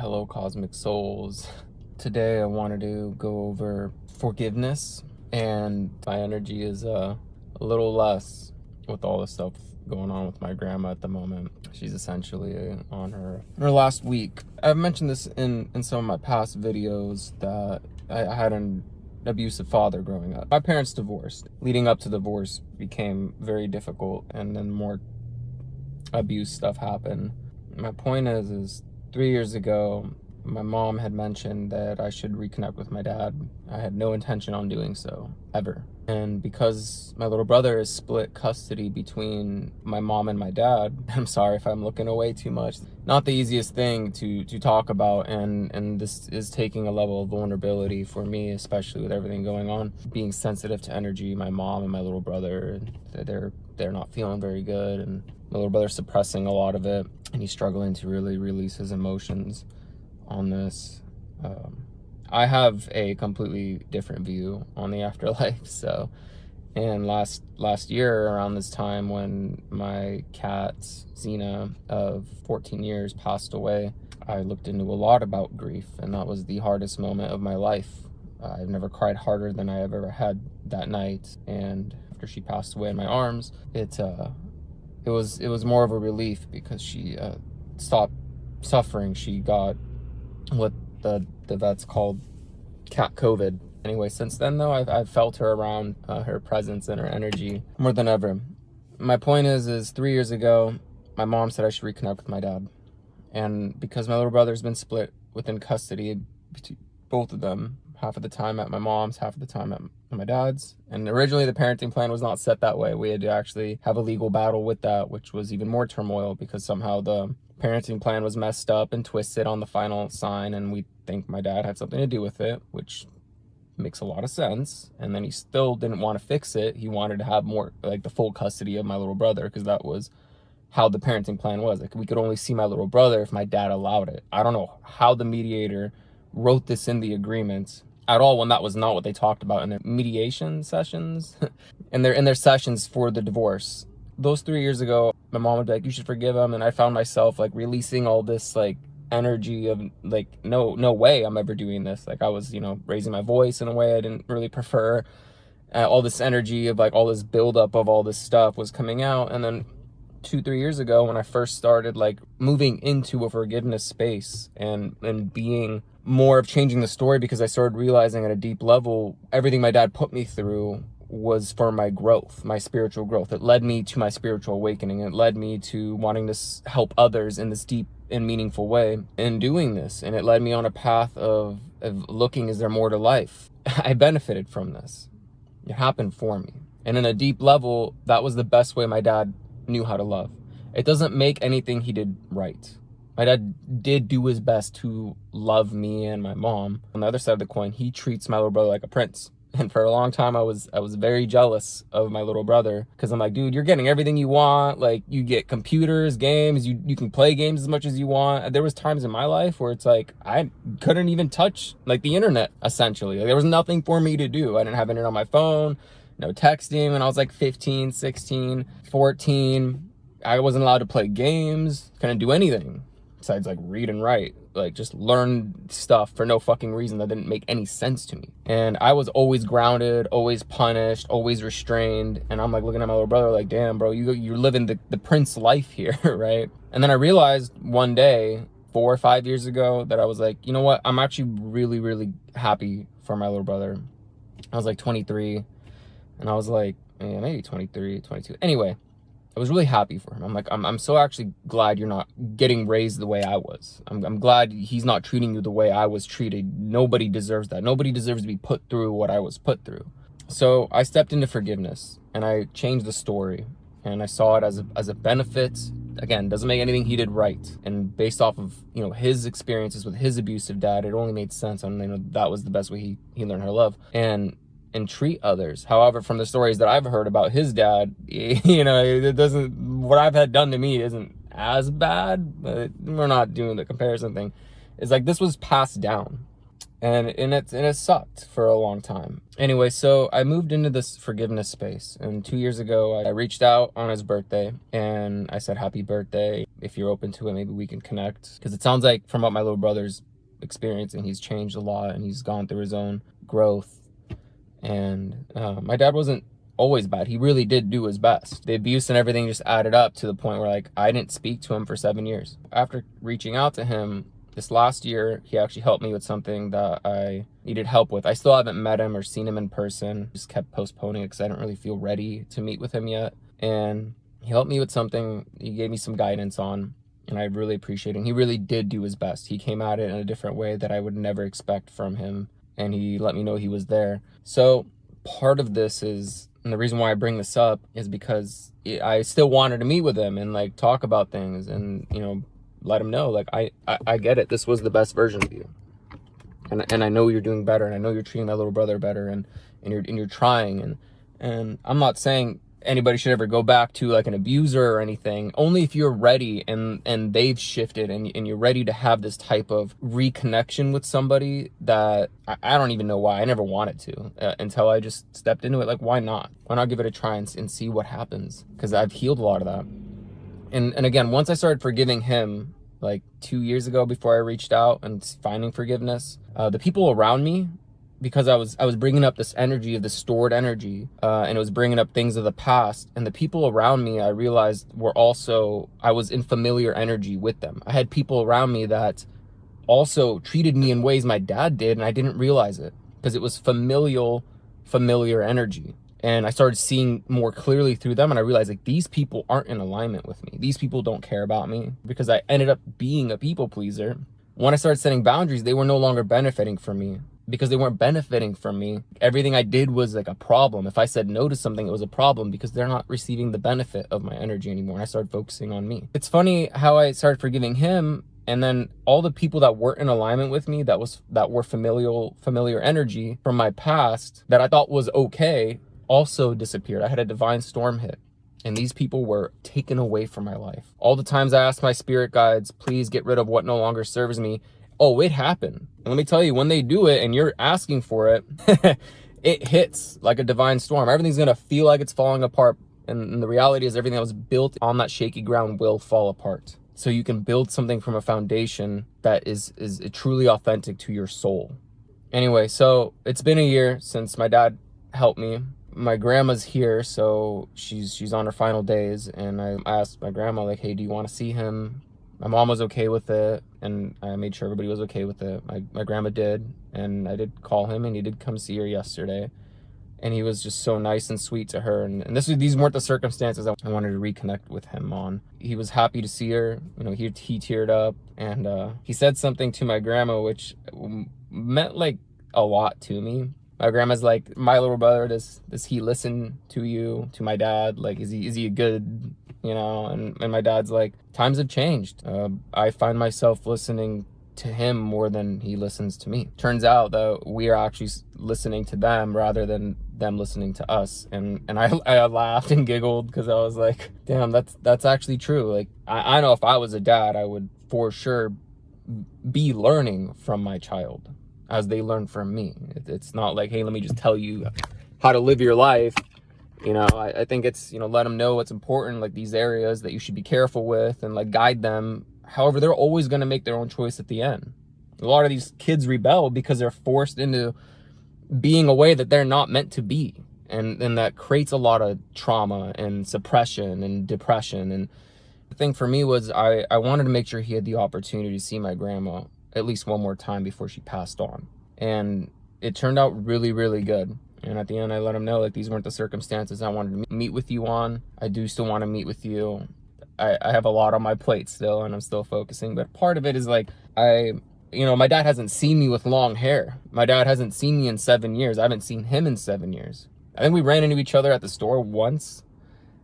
Hello, cosmic souls. Today I wanted to go over forgiveness, and my energy is a little less with all the stuff going on with my grandma at the moment. She's essentially on her last week. I've mentioned this in some of my past videos that I had an abusive father growing up. My parents divorced. Leading up to divorce became very difficult, and then more abuse stuff happened. My point is 3 years ago, my mom had mentioned that I should reconnect with my dad. I had no intention on doing so, ever. And because my little brother is split custody between my mom and my dad, I'm sorry if I'm looking away too much. Not the easiest thing to talk about, and this is taking a level of vulnerability for me, especially with everything going on. Being sensitive to energy, my mom and my little brother, they're not feeling very good, and my little brother's suppressing a lot of it, and he's struggling to really release his emotions on this. I have a completely different view on the afterlife. So, and last year around this time, when my cat Xena of 14 years passed away, I looked into a lot about grief, and that was the hardest moment of my life. I've never cried harder than I ever had that night. And after she passed away in my arms, it was more of a relief, because she stopped suffering. She got what the vets called cat COVID. Anyway, since then though, I've felt her around, her presence and her energy more than ever. My point is 3 years ago, my mom said I should reconnect with my dad. And because my little brother's been split within custody, both of them, half of the time at my mom's, half of the time at my dad's. And originally the parenting plan was not set that way. We had to actually have a legal battle with that, which was even more turmoil, because somehow the parenting plan was messed up and twisted on the final sign, and we think my dad had something to do with it, which makes a lot of sense. And then he still didn't want to fix it. He wanted to have more, like, the full custody of my little brother, because that was how the parenting plan was. Like, we could only see my little brother if my dad allowed it. I don't know how the mediator wrote this in the agreement at all, when that was not what they talked about in their mediation sessions in their sessions for the divorce. Those 3 years ago, my mom would be like, you should forgive him. And I found myself like releasing all this like energy of like, no way I'm ever doing this. Like, I was, raising my voice in a way I didn't really prefer. All this energy of like all this buildup of all this stuff was coming out. And then 2-3 years ago, when I first started like moving into a forgiveness space and being more of changing the story, because I started realizing at a deep level, everything my dad put me through was for my growth, my spiritual growth. It led me to my spiritual awakening. It led me to wanting to help others in this deep and meaningful way in doing this. And it led me on a path of looking, is there more to life? I benefited from this. It happened for me. And in a deep level, that was the best way my dad knew how to love. It doesn't make anything he did right. My dad did do his best to love me and my mom. On the other side of the coin, he treats my little brother like a prince. And for a long time, I was very jealous of my little brother, because I'm like, dude, you're getting everything you want. Like, you get computers, games, you can play games as much as you want. There was times in my life where it's like, I couldn't even touch like the internet, essentially. Like, there was nothing for me to do. I didn't have internet on my phone, no texting. When I was like 15, 16, 14, I wasn't allowed to play games, couldn't do anything besides like read and write, like just learn stuff for no fucking reason that didn't make any sense to me. And I was always grounded, always punished, always restrained. And I'm like looking at my little brother like, damn, bro, you're living the prince life here, right? And then I realized one day, 4 or 5 years ago, that I was like, you know what? I'm actually really, really happy for my little brother. I was like 23, and I was like, maybe 23, 22. Anyway, I was really happy for him. I'm like, I'm so actually glad you're not getting raised the way I was. I'm glad he's not treating you the way I was treated. Nobody deserves that. Nobody deserves to be put through what I was put through. So I stepped into forgiveness, and I changed the story, and I saw it as a benefit. Again, doesn't make anything he did right. And based off of, his experiences with his abusive dad, it only made sense. And that was the best way he learned how to love. And treat others. However, from the stories that I've heard about his dad, it doesn't, what I've had done to me isn't as bad, but we're not doing the comparison thing. It's like, this was passed down. And it sucked for a long time. Anyway, so I moved into this forgiveness space, and 2 years ago I reached out on his birthday and I said, happy birthday. If you're open to it, maybe we can connect, because it sounds like from what my little brother's experiencing, he's changed a lot and he's gone through his own growth. And my dad wasn't always bad. He really did do his best. The abuse and everything just added up to the point where, like, I didn't speak to him for 7 years. After reaching out to him this last year, he actually helped me with something that I needed help with. I still haven't met him or seen him in person. Just kept postponing it because I didn't really feel ready to meet with him yet. And he helped me with something. He gave me some guidance on, and I really appreciate it. And he really did do his best. He came at it in a different way that I would never expect from him, and he let me know he was there. So part of this is, and the reason why I bring this up is because I still wanted to meet with him and, like, talk about things and, you know, let him know, like, I get it. This was the best version of you. And I know you're doing better, and I know you're treating my little brother better, and you're trying, and I'm not saying anybody should ever go back to, like, an abuser or anything, only if you're ready and they've shifted and you're ready to have this type of reconnection with somebody that I don't even know why I never wanted to until I just stepped into it. Like, why not give it a try and see what happens, because I've healed a lot of that. And again, once I started forgiving him, like 2 years ago, before I reached out and finding forgiveness, the people around me, because I was bringing up this energy of the stored energy, and it was bringing up things of the past, and the people around me, I realized, I was in familiar energy with them. I had people around me that also treated me in ways my dad did, and I didn't realize it because it was familiar energy. And I started seeing more clearly through them, and I realized, like, these people aren't in alignment with me. These people don't care about me, because I ended up being a people pleaser. When I started setting boundaries, they were no longer benefiting from me. Because they weren't benefiting from me, everything I did was like a problem. If I said no to something, it was a problem, because they're not receiving the benefit of my energy anymore. And I started focusing on me. It's funny how I started forgiving him, and then all the people that weren't in alignment with me, that were familiar energy from my past that I thought was okay, also disappeared. I had a divine storm hit, and these people were taken away from my life. All the times I asked my spirit guides, please get rid of what no longer serves me, oh, it happened. And let me tell you, when they do it and you're asking for it, it hits like a divine storm. Everything's gonna feel like it's falling apart, and the reality is everything that was built on that shaky ground will fall apart. So you can build something from a foundation that is truly authentic to your soul. Anyway, so it's been a year since my dad helped me. My grandma's here, so she's on her final days, and I asked my grandma, like, hey, do you want to see him? My mom was okay with it, and I made sure everybody was okay with it. My grandma did, and I did call him, and he did come see her yesterday, and he was just so nice and sweet to her. And these weren't the circumstances I wanted to reconnect with him on. He was happy to see her. You know, he teared up, and he said something to my grandma which meant, like, a lot to me. My grandma's like, my little brother, does he listen to you, to my dad? Like, is he a good, you know? And my dad's like, times have changed. I find myself listening to him more than he listens to me. Turns out that we are actually listening to them rather than them listening to us. And I laughed and giggled, because I was like, damn, that's actually true. Like, I know if I was a dad, I would for sure be learning from my child as they learn from me. It's not like, hey, let me just tell you how to live your life. You know, I think it's, you know, let them know what's important, like these areas that you should be careful with, and like guide them. However, they're always going to make their own choice at the end. A lot of these kids rebel because they're forced into being a way that they're not meant to be. And that creates a lot of trauma and suppression and depression. And the thing for me was I wanted to make sure he had the opportunity to see my grandma at least one more time before she passed on. And it turned out really, really good. And at the end, I let him know, like, these weren't the circumstances I wanted to meet with you on. I do still want to meet with you. I have a lot on my plate still, and I'm still focusing. But part of it is, like, my dad hasn't seen me with long hair. My dad hasn't seen me in 7 years. I haven't seen him in 7 years. I think we ran into each other at the store once,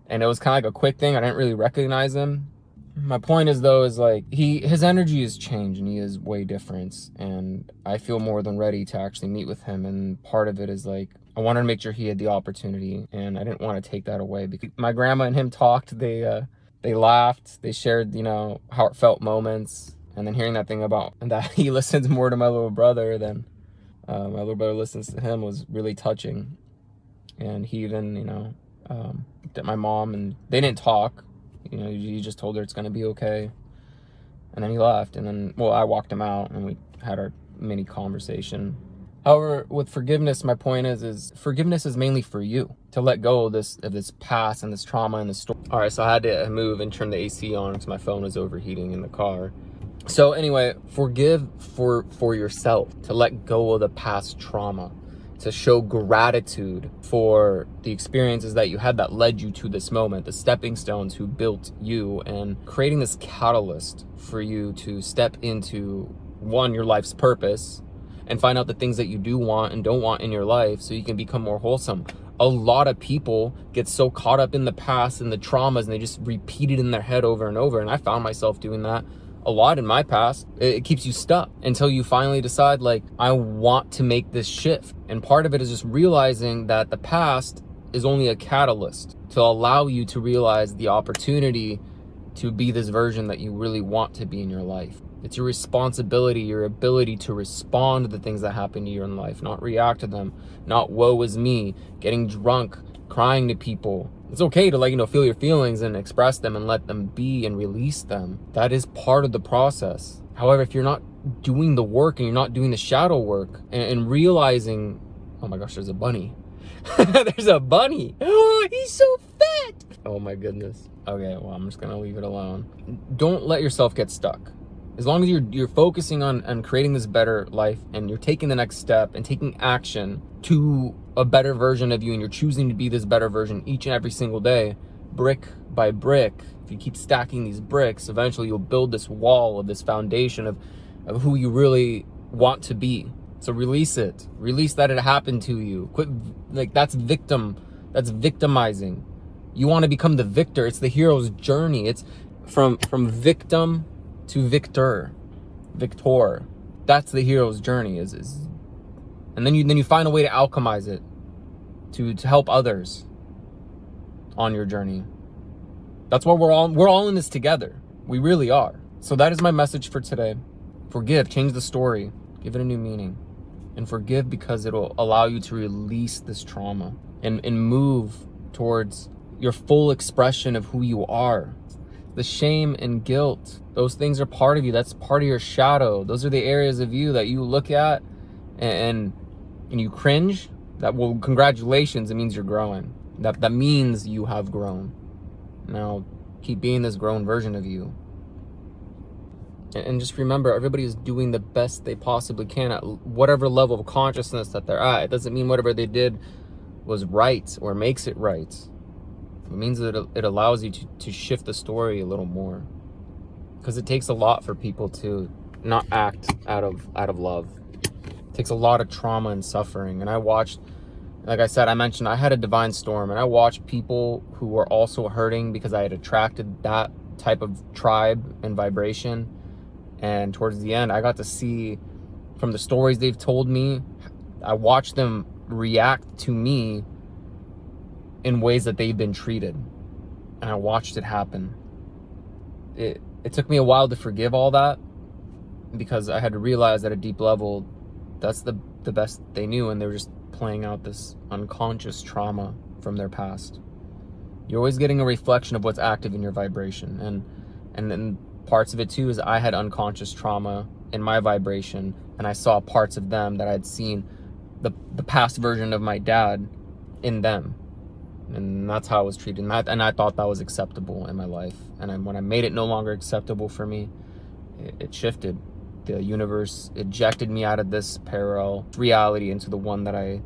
and it was kind of like a quick thing. I didn't really recognize him. My point is, though, is like, his energy has changed, and he is way different, and I feel more than ready to actually meet with him. And part of it is, like, I wanted to make sure he had the opportunity, and I didn't want to take that away, because my grandma and him talked. They laughed, they shared, you know, heartfelt moments, And then hearing that thing about that he listens more to my little brother than my little brother listens to him was really touching. And he even, looked at my mom, and they didn't talk. He just told her it's going to be okay. And then he left. And then, I walked him out, and we had our mini conversation. However, with forgiveness, my point is forgiveness is mainly for you to let go of this past and this trauma and this story. All right, so I had to move and turn the AC on because my phone was overheating in the car. So anyway, forgive for yourself, to let go of the past trauma, to show gratitude for the experiences that you had that led you to this moment, the stepping stones who built you, and creating this catalyst for you to step into, one, your life's purpose, and find out the things that you do want and don't want in your life so you can become more wholesome. A lot of people get so caught up in the past and the traumas, and they just repeat it in their head over and over. And I found myself doing that a lot in my past. It keeps you stuck until you finally decide, like, I want to make this shift. And part of it is just realizing that the past is only a catalyst to allow you to realize the opportunity to be this version that you really want to be in your life. It's your responsibility, your ability to respond to the things that happen to you in life, not react to them, not woe is me, getting drunk, crying to people. It's okay to feel your feelings and express them and let them be and release them. That is part of the process. However, if you're not doing the work and you're not doing the shadow work and realizing, oh my gosh, there's a bunny. There's a bunny. Oh, he's so fat. Oh my goodness. Okay, well, I'm just gonna leave it alone. Don't let yourself get stuck. As long as you're focusing on creating this better life, and you're taking the next step and taking action to a better version of you, and you're choosing to be this better version each and every single day, brick by brick, if you keep stacking these bricks, eventually you'll build this wall of this foundation of who you really want to be. So release it. Release that it happened to you. Quit, that's victimizing. You want to become the victor. It's the hero's journey. It's from victim to victor. That's the hero's journey. And then you find a way to alchemize it to help others on your journey. That's why we're all in this together. We really are. So that is my message for today. Forgive, change the story, give it a new meaning. And forgive because it'll allow you to release this trauma and move towards your full expression of who you are. The shame and guilt, those things are part of you. That's part of your shadow. Those are the areas of you that you look at and you cringe. Congratulations, it means you're growing. That means you have grown. Now, keep being this grown version of you. And just remember, everybody is doing the best they possibly can at whatever level of consciousness that they're at. It doesn't mean whatever they did was right or makes it right. It means that it allows you to shift the story a little more, because it takes a lot for people to not act out of love. It takes a lot of trauma and suffering. And I watched, like I said, I mentioned I had a divine storm, and I watched people who were also hurting because I had attracted that type of tribe and vibration. And towards the end, I got to see from the stories they've told me, I watched them react to me in ways that they've been treated, and I watched it happen. It took me a while to forgive all that, because I had to realize at a deep level that's the best they knew, and they were just playing out this unconscious trauma from their past. You're always getting a reflection of what's active in your vibration, and then parts of it too is I had unconscious trauma in my vibration, and I saw parts of them that I'd seen the past version of my dad in them. And that's how I was treated. And I thought that was acceptable in my life. And when I made it no longer acceptable for me, it shifted. The universe ejected me out of this parallel reality into the one that I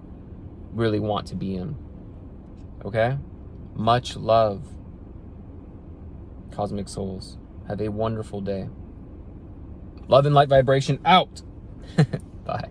really want to be in. Okay? Much love, cosmic souls. Have a wonderful day. Love and light vibration out. Bye.